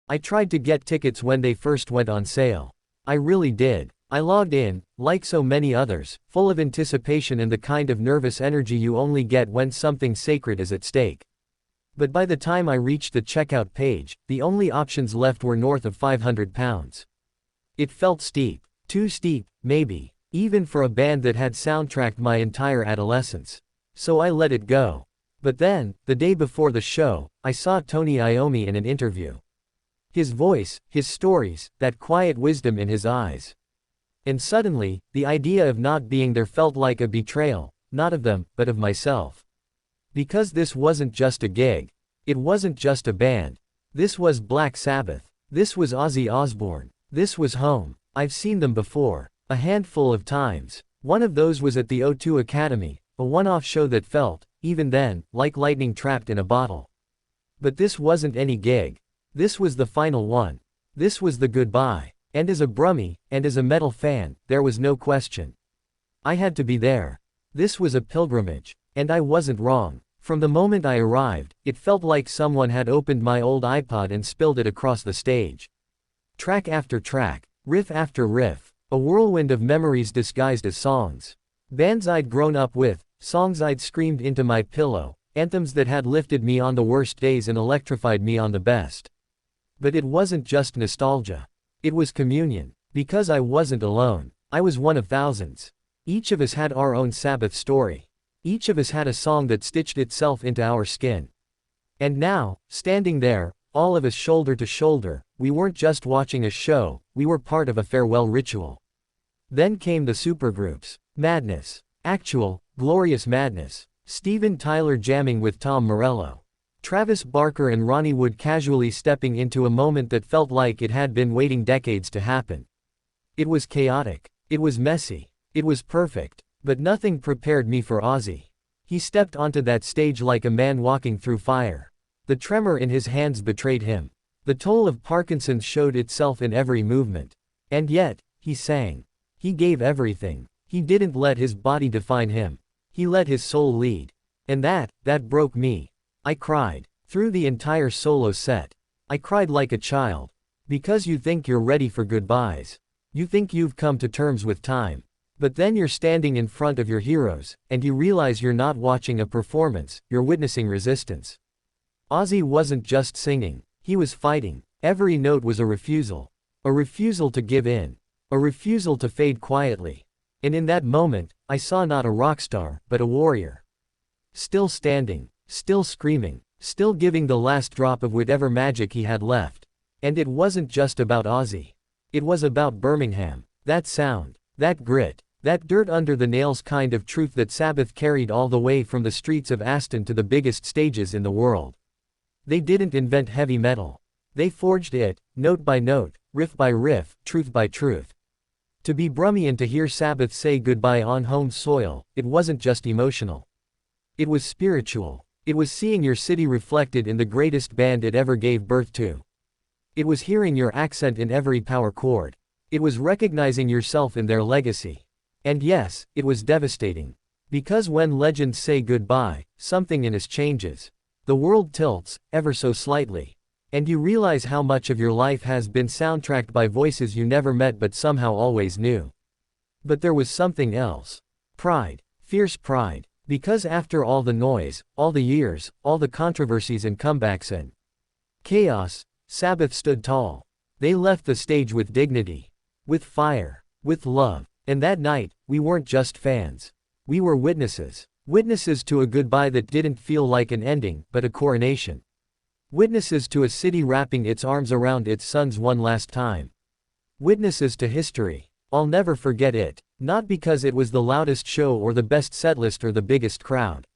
I tried to get tickets when they first went on sale. I really did. I logged in, like so many others, full of anticipation and the kind of nervous energy you only get when something sacred is at stake. But by the time I reached the checkout page, the only options left were north of £500. It felt steep. Too steep, maybe. Even for a band that had soundtracked my entire adolescence. So I let it go. But then, the day before the show, I saw Tony Iommi in an interview. His voice, his stories, that quiet wisdom in his eyes. And suddenly, the idea of not being there felt like a betrayal, not of them, but of myself. Because this wasn't just a gig. It wasn't just a band. This was Black Sabbath. This was Ozzy Osbourne. This was home. I've seen them before. A handful of times. One of those was at the O2 Academy, a one-off show that felt, even then, like lightning trapped in a bottle. But this wasn't any gig. This was the final one. This was the goodbye. And as a Brummie, and as a metal fan, there was no question. I had to be there. This was a pilgrimage. And I wasn't wrong. From the moment I arrived, it felt like someone had opened my old iPod and spilled it across the stage. Track after track, riff after riff, a whirlwind of memories disguised as songs. Bands I'd grown up with, songs I'd screamed into my pillow, anthems that had lifted me on the worst days and electrified me on the best. But it wasn't just nostalgia. It was communion. Because I wasn't alone. I was one of thousands. Each of us had our own Sabbath story. Each of us had a song that stitched itself into our skin. And now, standing there, all of us shoulder to shoulder, we weren't just watching a show, we were part of a farewell ritual. Then came the supergroups. Madness. Actual, glorious madness. Steven Tyler jamming with Tom Morello. Travis Barker and Ronnie Wood casually stepping into a moment that felt like it had been waiting decades to happen. It was chaotic. It was messy. It was perfect. But nothing prepared me for Ozzy. He stepped onto that stage like a man walking through fire. The tremor in his hands betrayed him. The toll of Parkinson's showed itself in every movement. And yet, he sang. He gave everything. He didn't let his body define him. He let his soul lead. And that broke me. I cried. Through the entire solo set. I cried like a child. Because you think you're ready for goodbyes. You think you've come to terms with time. But then you're standing in front of your heroes, and you realize you're not watching a performance, you're witnessing resistance. Ozzy wasn't just singing. He was fighting. Every note was a refusal. A refusal to give in. A refusal to fade quietly. And in that moment, I saw not a rock star, but a warrior. Still standing. Still screaming. Still giving the last drop of whatever magic he had left. And it wasn't just about Ozzy. It was about Birmingham. That sound. That grit. That dirt under the nails kind of truth that Sabbath carried all the way from the streets of Aston to the biggest stages in the world. They didn't invent heavy metal. They forged it, note by note, riff by riff, truth by truth. To be Brummie and to hear Sabbath say goodbye on home soil, it wasn't just emotional. It was spiritual. It was seeing your city reflected in the greatest band it ever gave birth to. It was hearing your accent in every power chord. It was recognizing yourself in their legacy. And yes, it was devastating. Because when legends say goodbye, something in us changes. The world tilts, ever so slightly. And you realize how much of your life has been soundtracked by voices you never met but somehow always knew. But there was something else. Pride. Fierce pride. Because after all the noise, all the years, all the controversies and comebacks and chaos, Sabbath stood tall. They left the stage with dignity. With fire. With love. And that night, we weren't just fans. We were witnesses. Witnesses to a goodbye that didn't feel like an ending, but a coronation. Witnesses to a city wrapping its arms around its sons one last time. Witnesses to history. I'll never forget it. Not because it was the loudest show or the best setlist or the biggest crowd.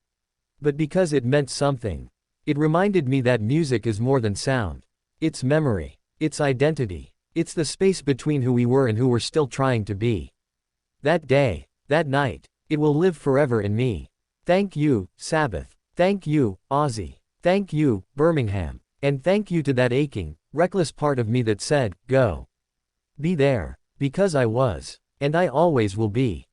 But because it meant something. It reminded me that music is more than sound. It's memory. It's identity. It's the space between who we were and who we're still trying to be. That day, that night, it will live forever in me. Thank you, Sabbath. Thank you, Ozzy. Thank you, Birmingham. And thank you to that aching, reckless part of me that said, go. Be there. Because I was. And I always will be.